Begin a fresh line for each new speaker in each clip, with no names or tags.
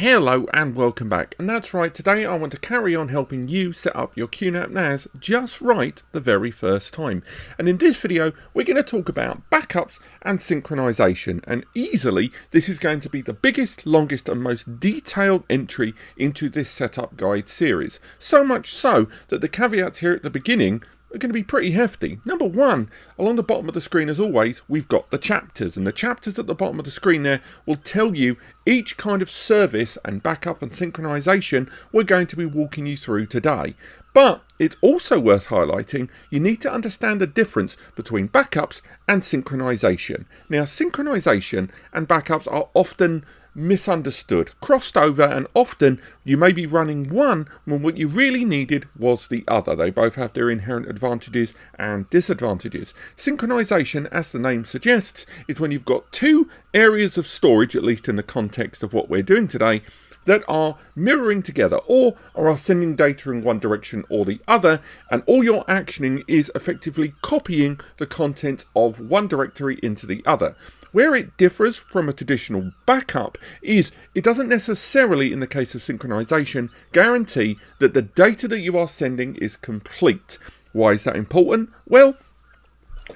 Hello and welcome back, and that's right, today I want to carry on helping you set up your QNAP NAS just right the very first time. And in this video we're going to talk about backups and synchronization, and easily this is going to be the biggest, longest and most detailed entry into this setup guide series. So much so that the caveats here at the beginning are going to be pretty hefty. Number one, along the bottom of the screen as always, we've got the chapters, and the chapters at the bottom of the screen there will tell you each kind of service and backup and synchronization we're going to be walking you through today. But it's also worth highlighting you need to understand the difference between backups and synchronization. Now, synchronization and backups are often misunderstood, crossed over, and often you may be running one when what you really needed was the other. They both have their inherent advantages and disadvantages. Synchronization, as the name suggests, is when you've got two areas of storage, at least in the context of what we're doing today, that are mirroring together or are sending data in one direction or the other, and all you're actioning is effectively copying the content of one directory into the other. Where it differs from a traditional backup is it doesn't necessarily, in the case of synchronization, guarantee that the data that you are sending is complete. Why is that important? Well,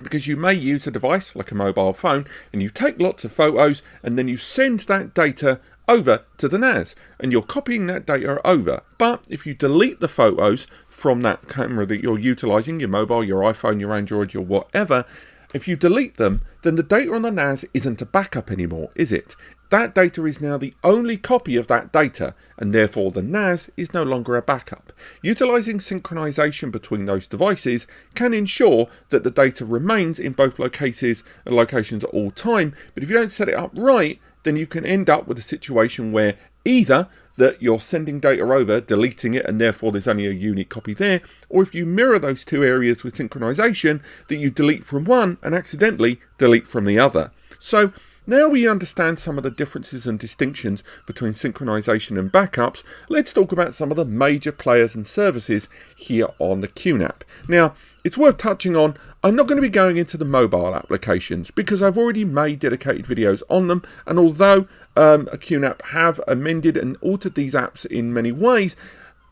because you may use a device like a mobile phone and you take lots of photos and then you send that data over to the NAS and you're copying that data over. But if you delete the photos from that camera that you're utilizing, your mobile, your iPhone, your Android, your whatever, if you delete them, then the data on the NAS isn't a backup anymore, is it? That data is now the only copy of that data, and therefore the NAS is no longer a backup. Utilizing synchronization between those devices can ensure that the data remains in both locations at all time, but if you don't set it up right, then you can end up with a situation where either that you're sending data over, deleting it, and therefore there's only a unique copy there, or if you mirror those two areas with synchronization, that you delete from one and accidentally delete from the other. So now we understand some of the differences and distinctions between synchronization and backups, let's talk about some of the major players and services here on the QNAP. Now, it's worth touching on, I'm not going to be going into the mobile applications because I've already made dedicated videos on them, and although QNAP have amended and altered these apps in many ways,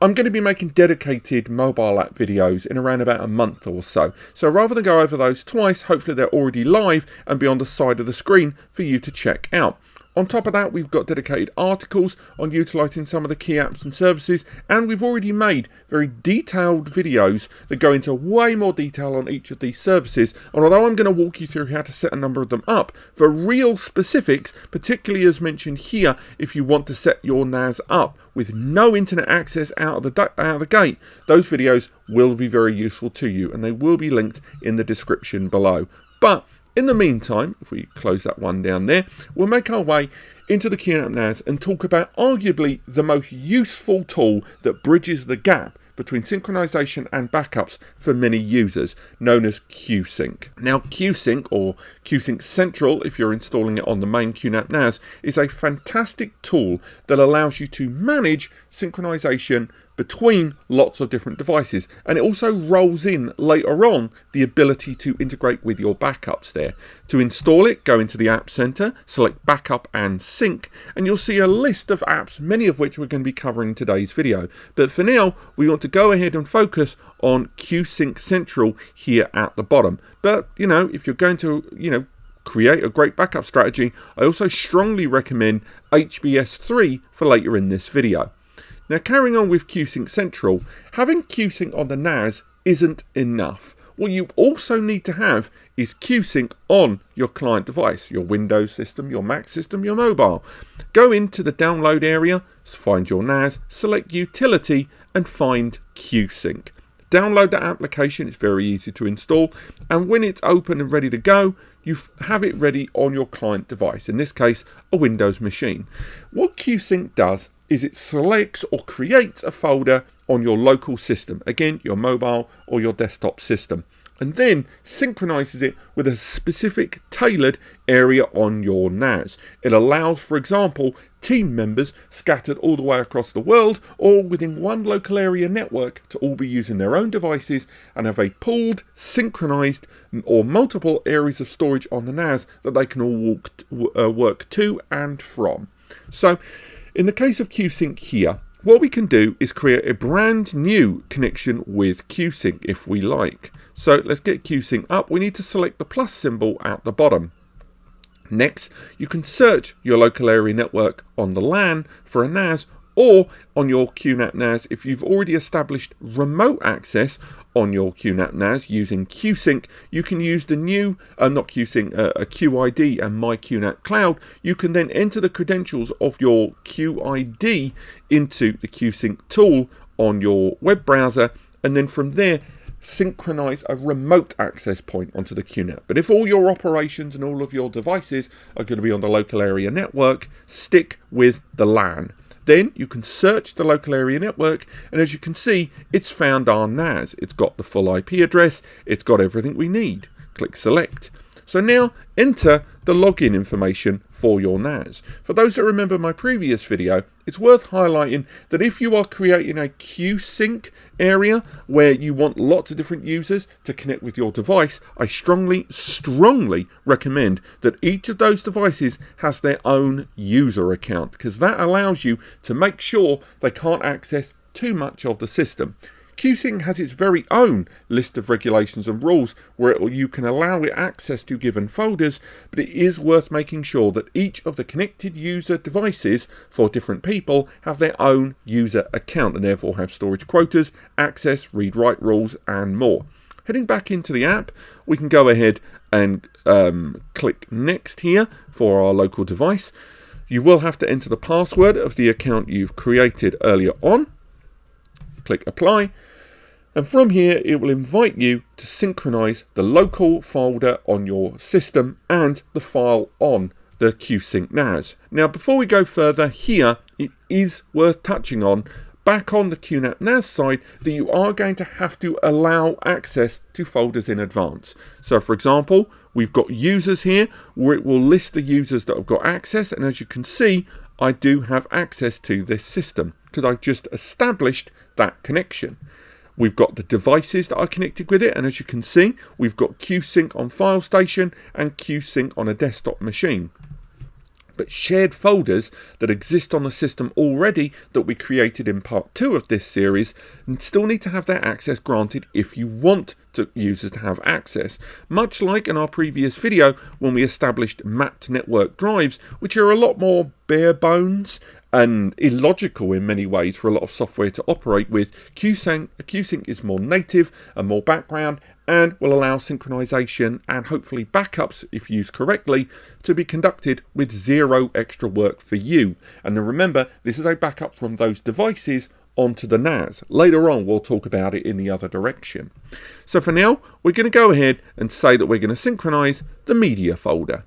I'm going to be making dedicated mobile app videos in around about a month or so. So rather than go over those twice, hopefully they're already live and be on the side of the screen for you to check out. On top of that, we've got dedicated articles on utilising some of the key apps and services, and we've already made very detailed videos that go into way more detail on each of these services. And although I'm going to walk you through how to set a number of them up for real specifics, particularly as mentioned here, if you want to set your NAS up with no internet access out of the gate, those videos will be very useful to you, and they will be linked in the description below. But in the meantime, if we close that one down there, we'll make our way into the QNAP NAS and talk about arguably the most useful tool that bridges the gap between synchronization and backups for many users, known as QSync. Now, QSync, or QSync Central if you're installing it on the main QNAP NAS, is a fantastic tool that allows you to manage synchronization between lots of different devices, and it also rolls in later on the ability to integrate with your backups there. To install it, go into the App Center, select Backup and Sync, and you'll see a list of apps, many of which we're going to be covering in today's video. But for now, we want to go ahead and focus on QSync Central here at the bottom. But, if you're going to, create a great backup strategy, I also strongly recommend HBS3 for later in this video. Now, carrying on with QSync Central, having QSync on the NAS isn't enough. What you also need to have is QSync on your client device, your Windows system, your Mac system, your mobile. Go into the download area, find your NAS, select Utility and find QSync. Download that application, it's very easy to install, and when it's open and ready to go, you have it ready on your client device, in this case a Windows machine. What QSync does is it selects or creates a folder on your local system, again your mobile or your desktop system, and then synchronizes it with a specific tailored area on your NAS. It allows, for example, team members scattered all the way across the world or within one local area network to all be using their own devices and have a pooled, synchronized or multiple areas of storage on the NAS that they can all work to and from. So In the case of QSync here, what we can do is create a brand new connection with QSync if we like. So let's get QSync up. We need to select the plus symbol at the bottom. Next, you can search your local area network on the LAN for a NAS, or on your QNAP NAS if you've already established remote access on your QNAP NAS using QSync. You can use the new, not QSync, a QID and My QNAP Cloud. You can then enter the credentials of your QID into the QSync tool on your web browser, and then from there synchronize a remote access point onto the QNAP. But if all your operations and all of your devices are going to be on the local area network, stick with the LAN. Then you can search the local area network, and as you can see, it's found our NAS. It's got the full IP address, it's got everything we need. Click select. So now enter the login information for your NAS. For those that remember my previous video, it's worth highlighting that if you are creating a QSync area where you want lots of different users to connect with your device, I strongly recommend that each of those devices has their own user account, because that allows you to make sure they can't access too much of the system. QSync has its very own list of regulations and rules where you can allow it access to given folders, but it is worth making sure that each of the connected user devices for different people have their own user account and therefore have storage quotas, access, read-write rules and more. Heading back into the app, we can go ahead and click next here for our local device. You will have to enter the password of the account you've created earlier on. Click apply, and from here it will invite you to synchronize the local folder on your system and the file on the QSync NAS. Now before we go further here, it is worth touching on back on the QNAP NAS side that you are going to have to allow access to folders in advance. So for example, we've got users here where it will list the users that have got access, and as you can see, I do have access to this system because I've just established that connection. We've got the devices that are connected with it, and as you can see, we've got QSync on file station and QSync on a desktop machine. But shared folders that exist on the system already that we created in part 2 of this series still need to have their access granted if you want users to have access, much like in our previous video when we established mapped network drives, which are a lot more bare bones and illogical in many ways for a lot of software to operate with. QSync is more native and more background and will allow synchronization and hopefully backups, if used correctly, to be conducted with zero extra work for you. And then remember, this is a backup from those devices onto the NAS. Later on, we'll talk about it in the other direction. So for now, we're going to go ahead and say that we're going to synchronize the media folder.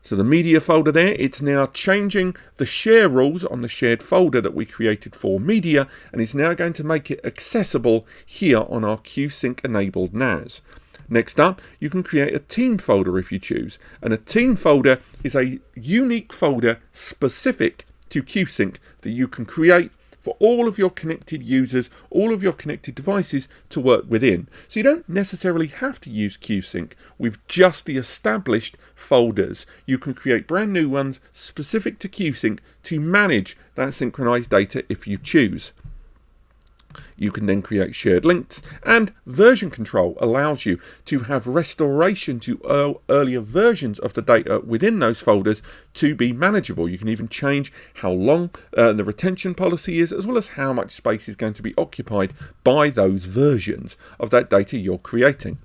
So the media folder there, it's now changing the share rules on the shared folder that we created for media, and it's now going to make it accessible here on our QSync enabled NAS. Next up, you can create a team folder if you choose, and a team folder is a unique folder specific to QSync that you can create for all of your connected users, all of your connected devices to work within. So you don't necessarily have to use QSync with just the established folders. You can create brand new ones specific to QSync to manage that synchronized data if you choose. You can then create shared links, and version control allows you to have restoration to earlier versions of the data within those folders to be manageable. You can even change how long the retention policy is, as well as how much space is going to be occupied by those versions of that data you're creating.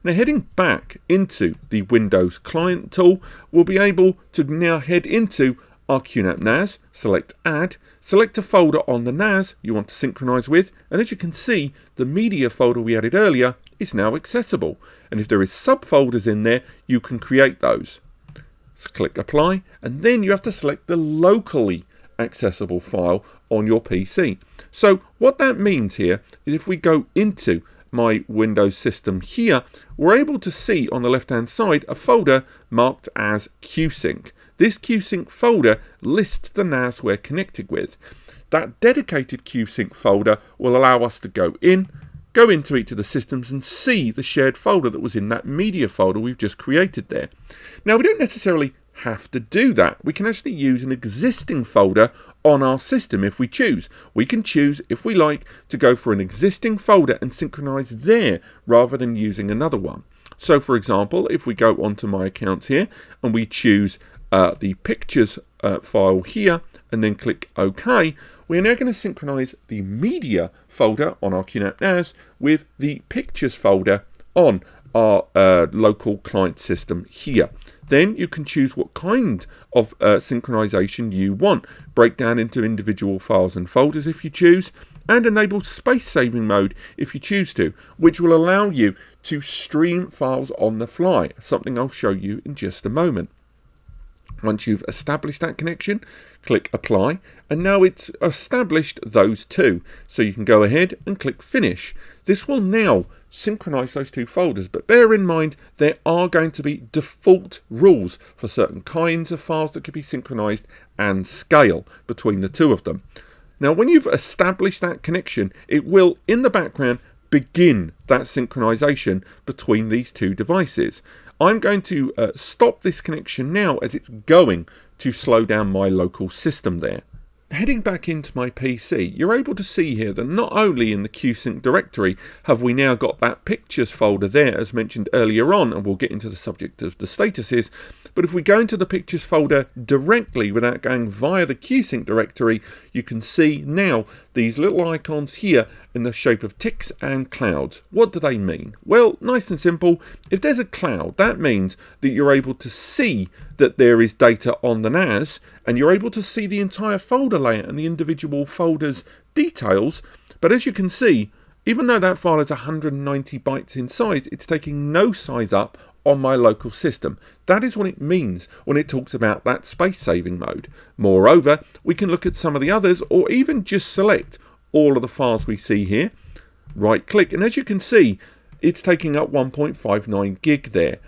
Now heading back into the Windows client tool, we'll be able to now head into our QNAP NAS, select Add, select a folder on the NAS you want to synchronize with, and as you can see, the media folder we added earlier is now accessible. And if there is subfolders in there, you can create those. So click Apply, and then you have to select the locally accessible file on your PC. So what that means here is if we go into my Windows system here, we're able to see on the left hand side a folder marked as QSync. This QSync folder lists the NAS we're connected with. That dedicated QSync folder will allow us to go into each of the systems and see the shared folder that was in that media folder we've just created there. Now we don't necessarily have to do that. We can actually use an existing folder on our system if we choose. We can choose, if we like, to go for an existing folder and synchronize there rather than using another one. So for example, if we go onto my accounts here and we choose the pictures file here and then click OK, we're now going to synchronize the media folder on our QNAP NAS with the pictures folder on our local client system here. Then you can choose what kind of synchronization you want. Break down into individual files and folders if you choose, and enable space saving mode if you choose to, which will allow you to stream files on the fly, something I'll show you in just a moment. Once you've established that connection, click apply, and now it's established those two. So you can go ahead and click finish. This will now synchronize those two folders, but bear in mind there are going to be default rules for certain kinds of files that can be synchronized and scale between the two of them. Now when you've established that connection, it will in the background begin that synchronization between these two devices. I'm going to stop this connection now as it's going to slow down my local system there. Heading back into my PC, you're able to see here that not only in the QSync directory have we now got that pictures folder there as mentioned earlier on, and we'll get into the subject of the statuses, but if we go into the pictures folder directly without going via the QSync directory, you can see now these little icons here in the shape of ticks and clouds. What do they mean? Well, nice and simple. If there's a cloud, that means that you're able to see that there is data on the NAS, and you're able to see the entire folder layout and the individual folders details. But as you can see, even though that file is 190 bytes in size, it's taking no size up on my local system. That is what it means when it talks about that space saving mode. Moreover, we can look at some of the others, or even just select all of the files we see here, right click, and as you can see, it's taking up 1.59 gig there.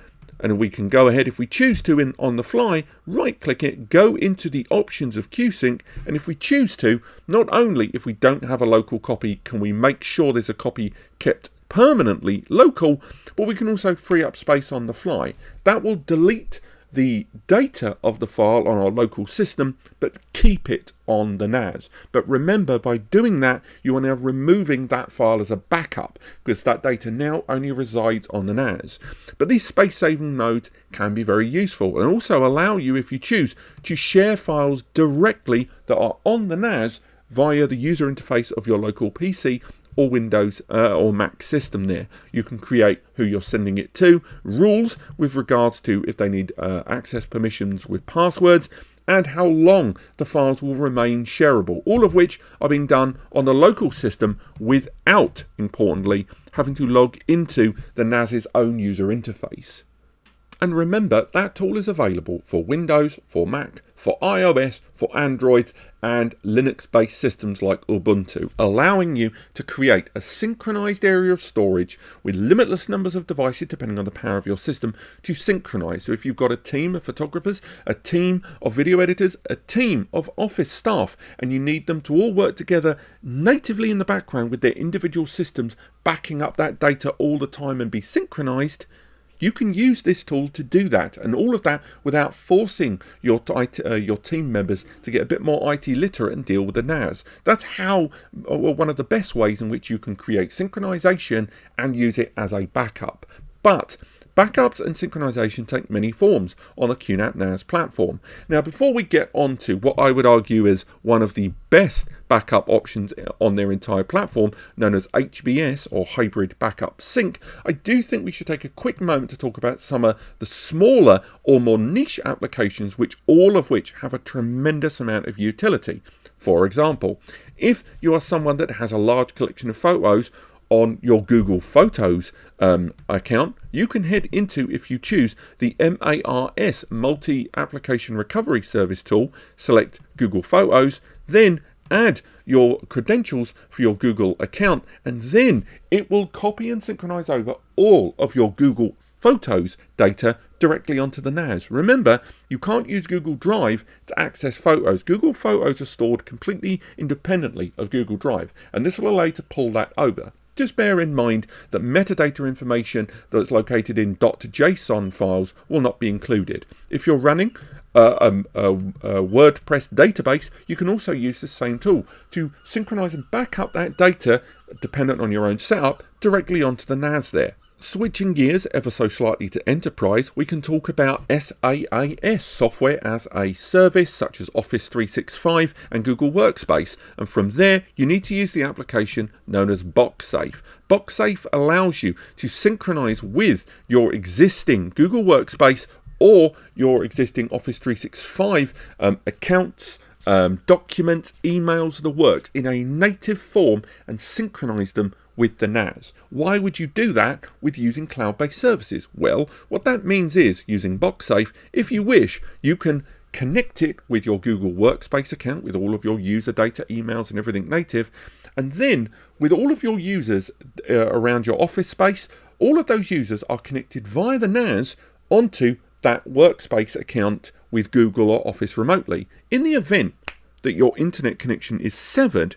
And we can go ahead, if we choose to, on the fly, right click it, go into the options of QSync, and if we choose to, not only if we don't have a local copy can we make sure there's a copy kept permanently local, but we can also free up space on the fly. That will delete the data of the file on our local system, but keep it on the NAS. But remember, by doing that, you are now removing that file as a backup, because that data now only resides on the NAS. But these space saving modes can be very useful, and also allow you, if you choose, to share files directly that are on the NAS via the user interface of your local PC or Windows or Mac system there. You can create who you're sending it to, rules with regards to if they need access permissions with passwords, and how long the files will remain shareable, all of which are being done on the local system without, importantly, having to log into the NAS's own user interface. And remember, that tool is available for Windows, for Mac, for iOS, for Android, and Linux-based systems like Ubuntu, allowing you to create a synchronized area of storage with limitless numbers of devices, depending on the power of your system, to synchronize. So if you've got a team of photographers, a team of video editors, a team of office staff, and you need them to all work together natively in the background with their individual systems backing up that data all the time and be synchronized, you can use this tool to do that, and all of that without forcing your team members to get a bit more IT literate and deal with the NAS. That's how, one of the best ways in which you can create synchronization and use it as a backup. But backups and synchronization take many forms on a QNAP NAS platform. Now, before we get on to what I would argue is one of the best backup options on their entire platform, known as HBS or Hybrid Backup Sync, I do think we should take a quick moment to talk about some of the smaller or more niche applications, all of which have a tremendous amount of utility. For example, if you are someone that has a large collection of photos on your Google Photos account, you can head into, if you choose, the MARS Multi-Application Recovery Service tool, select Google Photos, then add your credentials for your Google account, and then it will copy and synchronize over all of your Google Photos data directly onto the NAS. Remember, you can't use Google Drive to access photos. Google Photos are stored completely independently of Google Drive, and this will allow you to pull that over. Just bear in mind that metadata information that's located in .json files will not be included. If you're running WordPress database, you can also use the same tool to synchronize and back up that data, dependent on your own setup, directly onto the NAS there. Switching gears ever so slightly to enterprise, we can talk about SaaS, software as a service, such as Office 365 and Google Workspace. And from there, you need to use the application known as BoxSafe. BoxSafe allows you to synchronize with your existing Google Workspace or your existing Office 365 accounts, documents, emails, the works in a native form and synchronize them with the NAS. Why would you do that with using cloud-based services? Well, what that means is, using BoxSafe, if you wish, you can connect it with your Google Workspace account with all of your user data, emails and everything native, and then with all of your users around your office space, all of those users are connected via the NAS onto that Workspace account with Google or Office remotely. In the event that your internet connection is severed,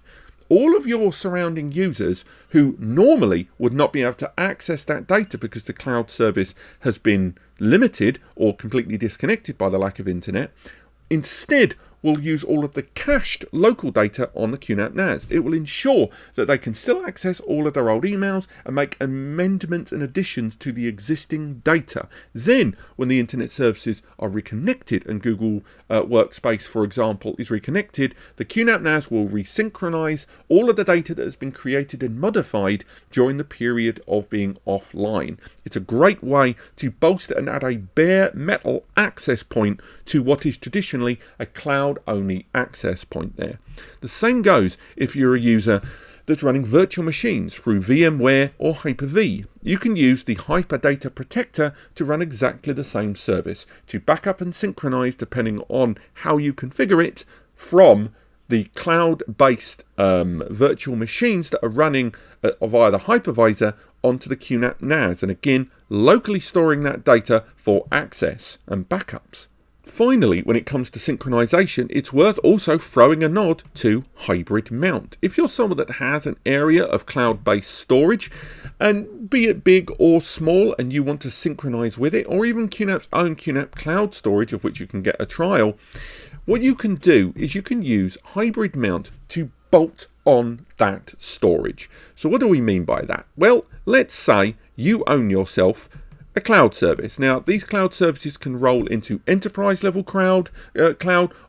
all of your surrounding users who normally would not be able to access that data because the cloud service has been limited or completely disconnected by the lack of internet, instead will use all of the cached local data on the QNAP NAS. It will ensure that they can still access all of their old emails and make amendments and additions to the existing data. Then, when the internet services are reconnected and Google Workspace, for example, is reconnected, the QNAP NAS will resynchronize all of the data that has been created and modified during the period of being offline. It's a great way to bolster and add a bare metal access point to what is traditionally a cloud-only access point there. The same goes if you're a user that's running virtual machines through VMware or Hyper-V. You can use the Hyperdata Protector to run exactly the same service, to back up and synchronize depending on how you configure it from the cloud-based virtual machines that are running via the hypervisor onto the QNAP NAS, and again, locally storing that data for access and backups. Finally, when it comes to synchronization, it's worth also throwing a nod to hybrid mount. If you're someone that has an area of cloud-based storage, and be it big or small, and you want to synchronize with it, or even QNAP's own QNAP cloud storage, of which you can get a trial, what you can do is you can use hybrid mount to bolt on that storage. So what do we mean by that? Well, let's say you own yourself a cloud service. Now, these cloud services can roll into enterprise level cloud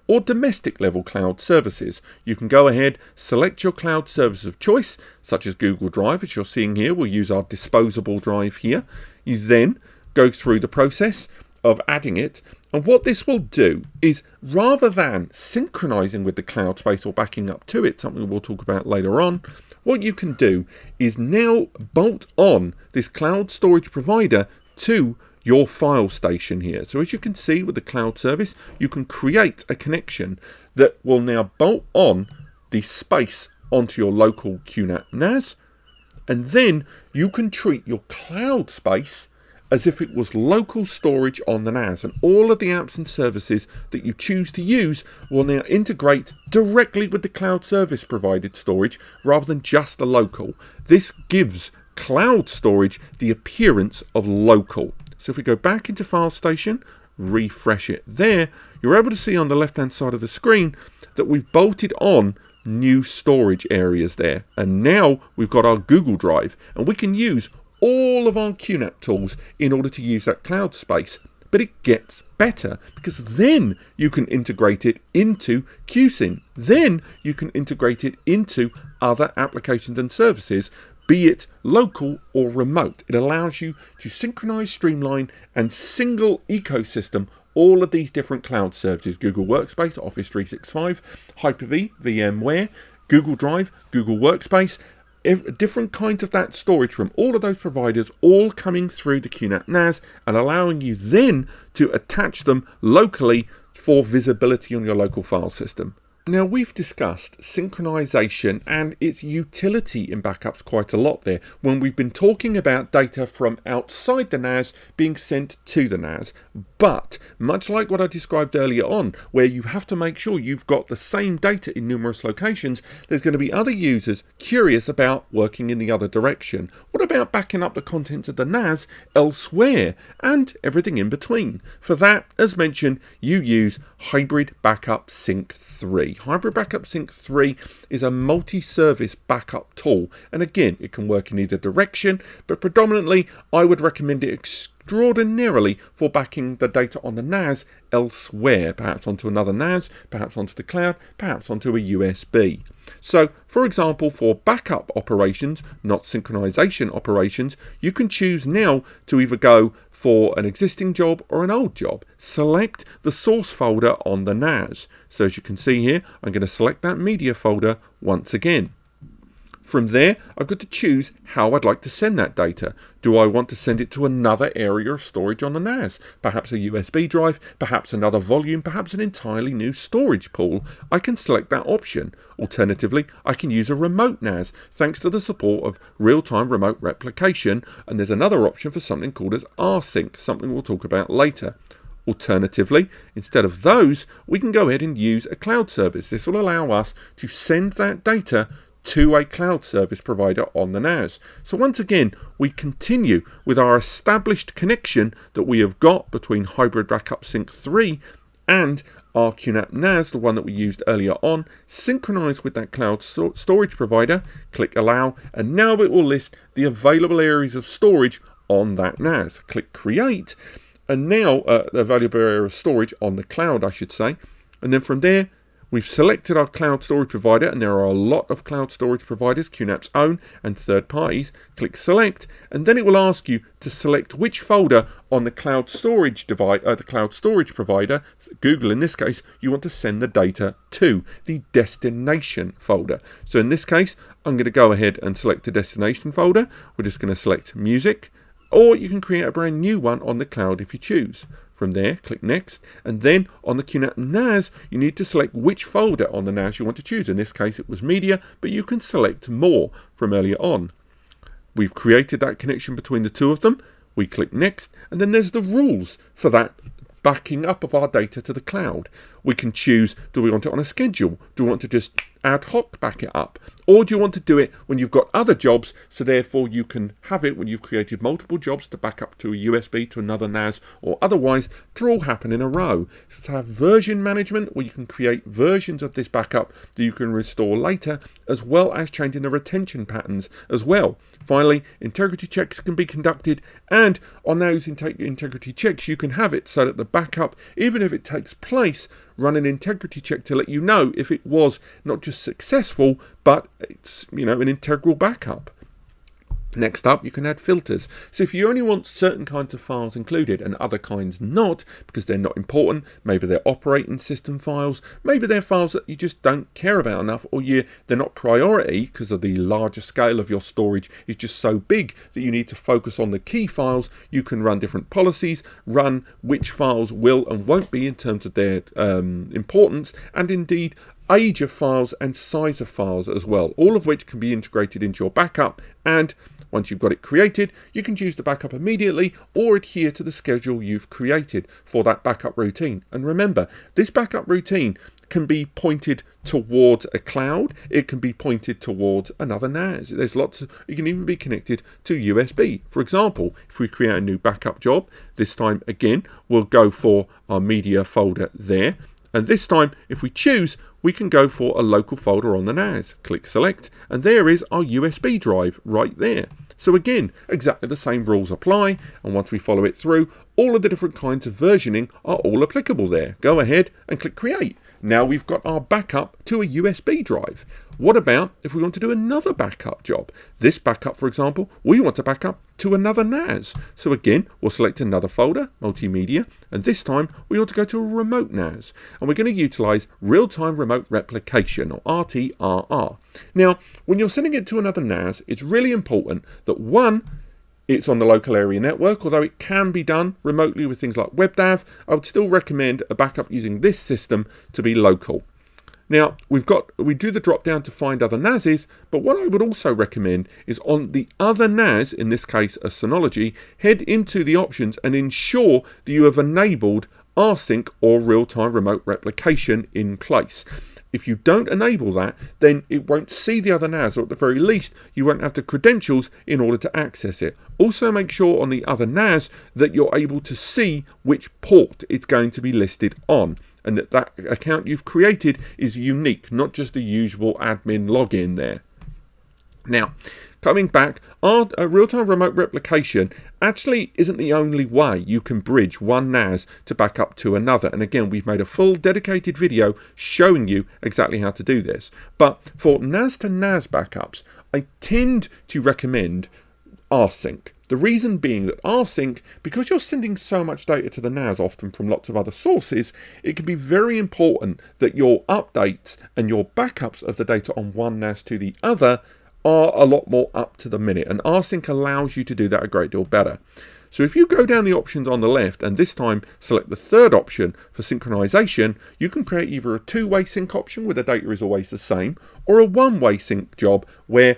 or domestic level cloud services. You can go ahead, select your cloud service of choice, such as Google Drive, as you're seeing here. We'll use our disposable drive here. You then go through the process of adding it. And what this will do is, rather than synchronizing with the cloud space or backing up to it, something we'll talk about later on, what you can do is now bolt on this cloud storage provider to your file station here. So as you can see with the cloud service, you can create a connection that will now bolt on the space onto your local QNAP NAS, and then you can treat your cloud space as if it was local storage on the NAS, and all of the apps and services that you choose to use will now integrate directly with the cloud service provided storage rather than just the local. This gives cloud storage the appearance of local. So if we go back into File Station, refresh it there, you're able to see on the left hand side of the screen that we've bolted on new storage areas there, and now we've got our Google Drive, and we can use all of our QNAP tools in order to use that cloud space. But it gets better, because then you can integrate it into QSync. Then you can integrate it into other applications and services, be it local or remote. It allows you to synchronize, streamline, and single ecosystem all of these different cloud services: Google Workspace, Office 365, Hyper-V, VMware, Google Drive, Google Workspace, different kinds of that storage from all of those providers, all coming through the QNAP NAS and allowing you then to attach them locally for visibility on your local file system. Now, we've discussed synchronization and its utility in backups quite a lot there when we've been talking about data from outside the NAS being sent to the NAS. But much like what I described earlier on, where you have to make sure you've got the same data in numerous locations, there's going to be other users curious about working in the other direction. What about backing up the contents of the NAS elsewhere and everything in between? For that, as mentioned, you use Hybrid Backup Sync 3. Hybrid Backup Sync 3 is a multi-service backup tool, and again, it can work in either direction, but predominantly I would recommend it extraordinarily for backing the data on the NAS elsewhere, perhaps onto another NAS, perhaps onto the cloud, perhaps onto a USB. So, for example, for backup operations, not synchronization operations, you can choose now to either go for an existing job or an old job. Select the source folder on the NAS. So as you can see here, I'm going to select that media folder once again. From there, I've got to choose how I'd like to send that data. Do I want to send it to another area of storage on the NAS? Perhaps a USB drive, perhaps another volume, perhaps an entirely new storage pool. I can select that option. Alternatively, I can use a remote NAS, thanks to the support of real-time remote replication, and there's another option for something called as rsync, something we'll talk about later. Alternatively, instead of those, we can go ahead and use a cloud service. This will allow us to send that data to a cloud service provider on the NAS. So once again, we continue with our established connection that we have got between Hybrid Backup Sync 3 and our QNAP NAS, the one that we used earlier on, synchronize with that cloud storage provider, click Allow, and now it will list the available areas of storage on that NAS. Click Create, and now the available area of storage on the cloud, I should say. And then from there, we've selected our cloud storage provider, and there are a lot of cloud storage providers, QNAP's own and third parties. Click Select, and then it will ask you to select which folder on the cloud storage provider, Google in this case, you want to send the data to, the destination folder. So in this case, I'm going to go ahead and select the destination folder. We're just going to select music, or you can create a brand new one on the cloud if you choose. From there, click Next, and then on the QNAP NAS, you need to select which folder on the NAS you want to choose. In this case, it was Media, but you can select more from earlier on. We've created that connection between the two of them. We click Next, and then there's the rules for that backing up of our data to the cloud. We can choose, do we want it on a schedule? Do we want to just ad hoc back it up? Or do you want to do it when you've got other jobs, so therefore you can have it when you've created multiple jobs to back up to a USB to another NAS, or otherwise to all happen in a row. So to have version management, where you can create versions of this backup that you can restore later, as well as changing the retention patterns as well. Finally, integrity checks can be conducted, and on those integrity checks you can have it so that the backup, even if it takes place, run an integrity check to let you know if it was not just successful, but it's, an integral backup. Next up, you can add filters. So if you only want certain kinds of files included and other kinds not, because they're not important, maybe they're operating system files, maybe they're files that you just don't care about enough, or they're not priority because of the larger scale of your storage is just so big that you need to focus on the key files, you can run different policies, run which files will and won't be in terms of their importance, and indeed age of files and size of files as well, all of which can be integrated into your backup. And once you've got it created, you can choose the backup immediately or adhere to the schedule you've created for that backup routine. And remember, this backup routine can be pointed towards a cloud, it can be pointed towards another NAS. There's lots of, it can even be connected to USB. For example, if we create a new backup job, this time again, we'll go for our media folder there. And this time, if we choose, we can go for a local folder on the NAS. Click Select, and there is our USB drive right there. So again, exactly the same rules apply, and once we follow it through, all of the different kinds of versioning are all applicable there. Go ahead and click Create. Now we've got our backup to a USB drive. What about if we want to do another backup job? This backup, for example, we want to back up to another NAS. So again, we'll select another folder, Multimedia, and this time we want to go to a remote NAS. And we're going to utilize Real-Time Remote Replication, or RTRR. Now, when you're sending it to another NAS, it's really important that one, it's on the local area network, although it can be done remotely with things like WebDAV. I would still recommend a backup using this system to be local. Now, we do the drop down to find other NASs, but what I would also recommend is on the other NAS, in this case a Synology, head into the options and ensure that you have enabled rsync or real-time remote replication in place. If you don't enable that, then it won't see the other NAS, or at the very least, you won't have the credentials in order to access it. Also make sure on the other NAS that you're able to see which port it's going to be listed on, and that account you've created is unique, not just the usual admin login there. Now, coming back, our real-time remote replication actually isn't the only way you can bridge one NAS to back up to another. And again, we've made a full dedicated video showing you exactly how to do this. But for NAS to NAS backups, I tend to recommend rsync. The reason being that rsync, because you're sending so much data to the NAS, often from lots of other sources, it can be very important that your updates and your backups of the data on one NAS to the other are a lot more up to the minute, and rsync allows you to do that a great deal better. So if you go down the options on the left and this time select the third option for synchronization, you can create either a two-way sync option where the data is always the same, or a one-way sync job where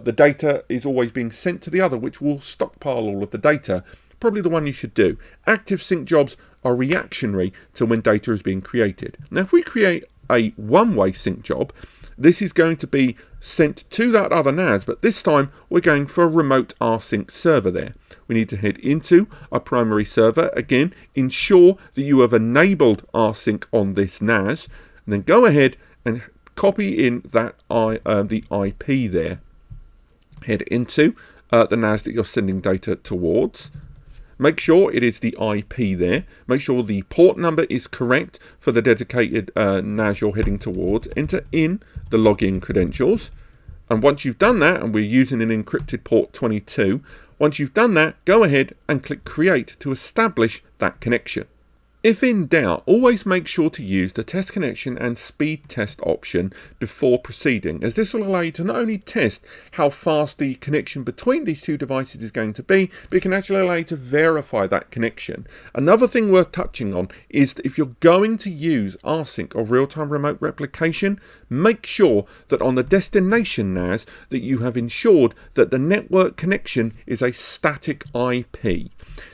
the data is always being sent to the other, which will stockpile all of the data. Probably the one you should do. Active sync jobs are reactionary to when data is being created. Now if we create a one-way sync job, this is going to be sent to that other NAS, but this time we're going for a remote rsync server there. We need to head into our primary server. Again, ensure that you have enabled rsync on this NAS, and then go ahead and copy in that the IP there. Head into the NAS that you're sending data towards. Make sure it is the IP there. Make sure the port number is correct for the dedicated NAS you're heading towards. Enter in the login credentials. And once you've done that, and we're using an encrypted port 22, once you've done that, go ahead and click Create to establish that connection. If in doubt, always make sure to use the test connection and speed test option before proceeding, as this will allow you to not only test how fast the connection between these two devices is going to be, but it can actually allow you to verify that connection. Another thing worth touching on is that if you're going to use rsync or real-time remote replication, make sure that on the destination NAS that you have ensured that the network connection is a static IP.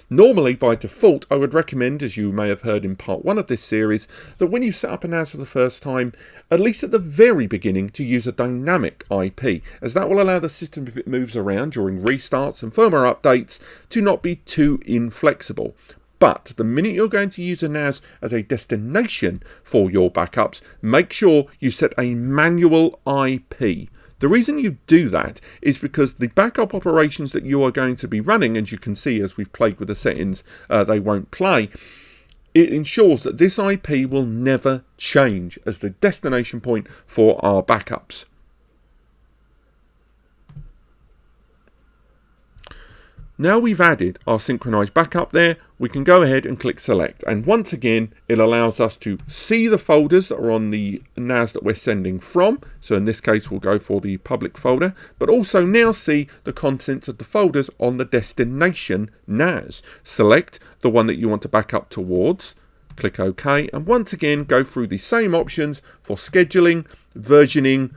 Normally, by default, I would recommend, as you may have heard in part 1 of this series, that when you set up a NAS for the first time, at least at the very beginning, to use a dynamic IP, as that will allow the system, if it moves around during restarts and firmware updates, to not be too inflexible. But the minute you're going to use a NAS as a destination for your backups, make sure you set a manual IP. The reason you do that is because the backup operations that you are going to be running, as you can see as we've played with the settings, they won't play. It ensures that this IP will never change as the destination point for our backups. Now we've added our synchronized backup there, we can go ahead and click select, and once again it allows us to see the folders that are on the NAS that we're sending from. So in this case we'll go for the public folder, but also now see the contents of the folders on the destination NAS. Select the one that you want to back up towards, click OK, and once again go through the same options for scheduling, versioning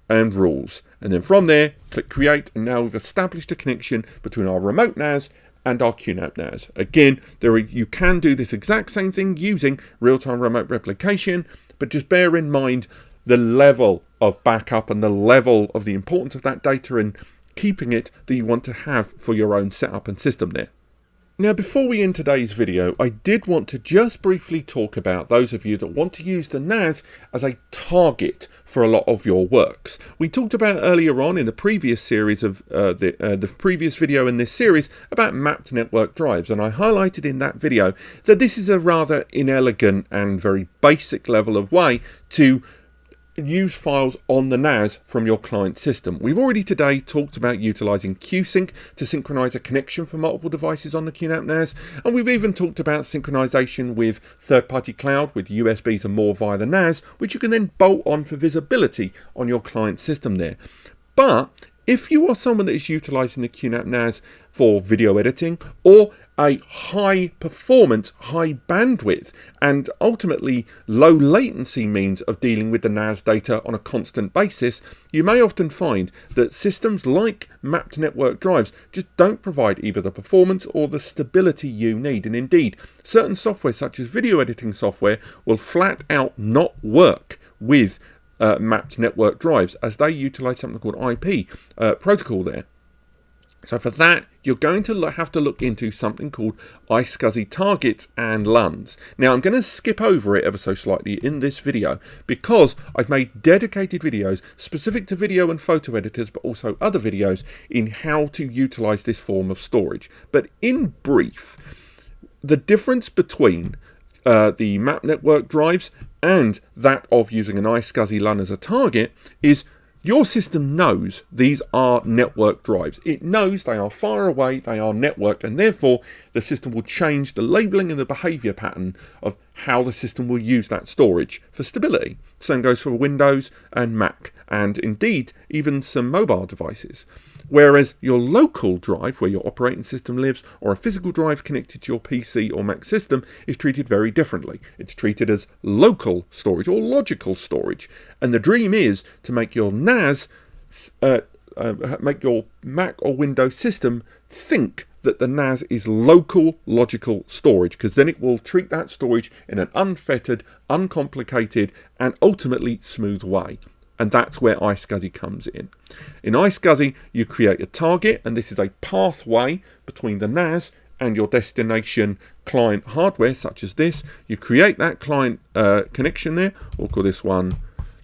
and rules, and then from there click create, and now we've established a connection between our remote NAS and our QNAP NAS. Again, you can do this exact same thing using real-time remote replication, but just bear in mind the level of backup and the level of the importance of that data and keeping it that you want to have for your own setup and system there. Now, before we end today's video, I did want to just briefly talk about those of you that want to use the NAS as a target for a lot of your works. We talked about earlier on in the previous series of the previous video in this series about mapped network drives, and I highlighted in that video that this is a rather inelegant and very basic level of way to use files on the NAS from your client system. We've already today talked about utilizing QSync to synchronize a connection for multiple devices on the QNAP NAS, and we've even talked about synchronization with third-party cloud with USBs and more via the NAS, which you can then bolt on for visibility on your client system there. But if you are someone that is utilizing the QNAP NAS for video editing, or a high performance, high bandwidth, and ultimately low latency means of dealing with the NAS data on a constant basis, you may often find that systems like mapped network drives just don't provide either the performance or the stability you need. And indeed, certain software such as video editing software will flat out not work with mapped network drives, as they utilize something called IP protocol there. So for that, you're going to have to look into something called ISCSI targets and LUNs. Now, I'm going to skip over it ever so slightly in this video because I've made dedicated videos specific to video and photo editors, but also other videos in how to utilize this form of storage. But in brief, the difference between the map network drives and that of using an ISCSI LUN as a target is your system knows these are network drives. It knows they are far away, they are networked, and therefore the system will change the labeling and the behavior pattern of how the system will use that storage for stability. Same goes for Windows and Mac, and indeed even some mobile devices. Whereas your local drive, where your operating system lives, or a physical drive connected to your PC or Mac system, is treated very differently. It's treated as local storage or logical storage. And the dream is to make your NAS, make your Mac or Windows system think that the NAS is local logical storage, because then it will treat that storage in an unfettered, uncomplicated, and ultimately smooth way. And that's where ISCSI comes in. In ISCSI, you create a target, and this is a pathway between the NAS and your destination client hardware, such as this. You create that client connection there. We'll call this one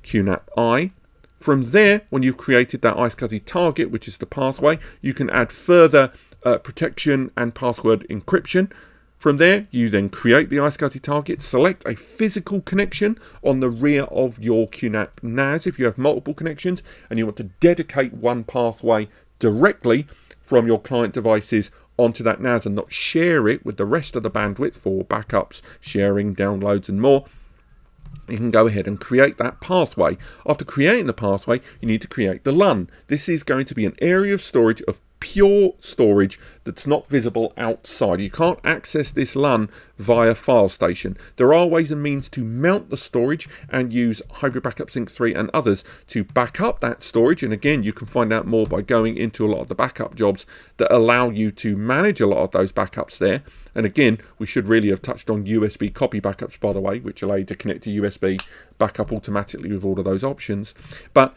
QNAP I. From there, when you've created that ISCSI target, which is the pathway, you can add further protection and password encryption. From there, you then create the ISCSI target, select a physical connection on the rear of your QNAP NAS if you have multiple connections and you want to dedicate one pathway directly from your client devices onto that NAS and not share it with the rest of the bandwidth for backups, sharing, downloads and more. You can go ahead and create that pathway. After creating the pathway, you need to create the LUN. This is going to be an area of storage of pure storage that's not visible outside. You can't access this LUN via file station. There are ways and means to mount the storage and use Hybrid Backup Sync 3 and others to back up that storage. And again, you can find out more by going into a lot of the backup jobs that allow you to manage a lot of those backups there. And again, we should really have touched on USB copy backups, by the way, which allow you to connect to USB backup automatically with all of those options. But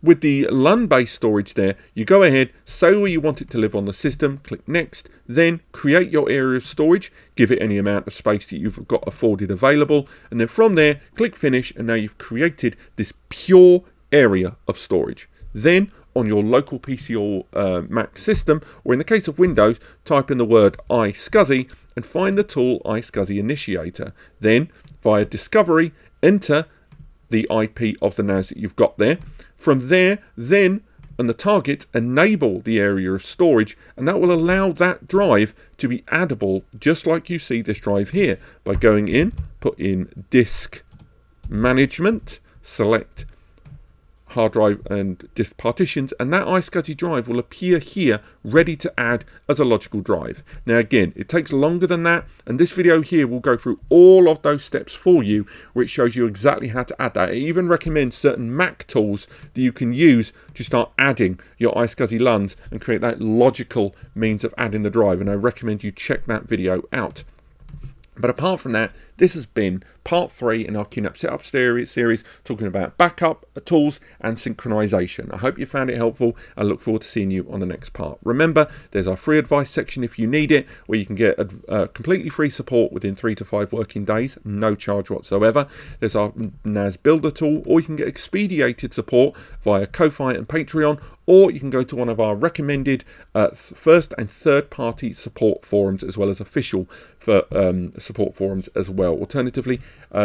with the LUN-based storage there, you go ahead, say where you want it to live on the system, click Next, then create your area of storage, give it any amount of space that you've got afforded available, and then from there, click Finish, and now you've created this pure area of storage. Then, on your local PC or Mac system, or in the case of Windows, type in the word ISCSI and find the tool ISCSI Initiator. Then, via Discovery, enter the IP of the NAS that you've got there. From there, then, on the target, enable the area of storage, and that will allow that drive to be addable, just like you see this drive here, by going in, put in Disk Management, select hard drive and disk partitions, and that ISCSI drive will appear here ready to add as a logical drive. Now again, it takes longer than that, and this video here will go through all of those steps for you, where it shows you exactly how to add that. It even recommends certain Mac tools that you can use to start adding your ISCSI LUNs and create that logical means of adding the drive, and I recommend you check that video out. But apart from that, this has been part 3 in our QNAP Setup series, talking about backup, tools, and synchronization. I hope you found it helpful. I look forward to seeing you on the next part. Remember, there's our free advice section if you need it, where you can get completely free support within 3 to 5 working days, no charge whatsoever. There's our NAS Builder tool, or you can get expedited support via Ko-Fi and Patreon, or you can go to one of our recommended first and third party support forums, as well as official support forums as well. Alternatively,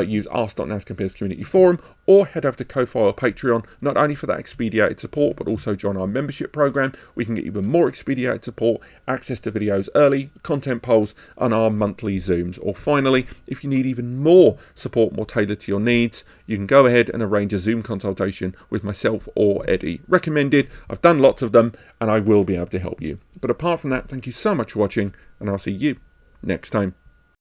use Ask.NAS Compares Community Forum, or head over to Ko-Fi or Patreon, not only for that expedited support, but also join our membership program. We can get even more expedited support, access to videos early, content polls, and our monthly Zooms. Or finally, if you need even more support, more tailored to your needs, you can go ahead and arrange a Zoom consultation with myself or Eddie. Recommended. I've done lots of them, and I will be able to help you. But apart from that, thank you so much for watching, and I'll see you next time.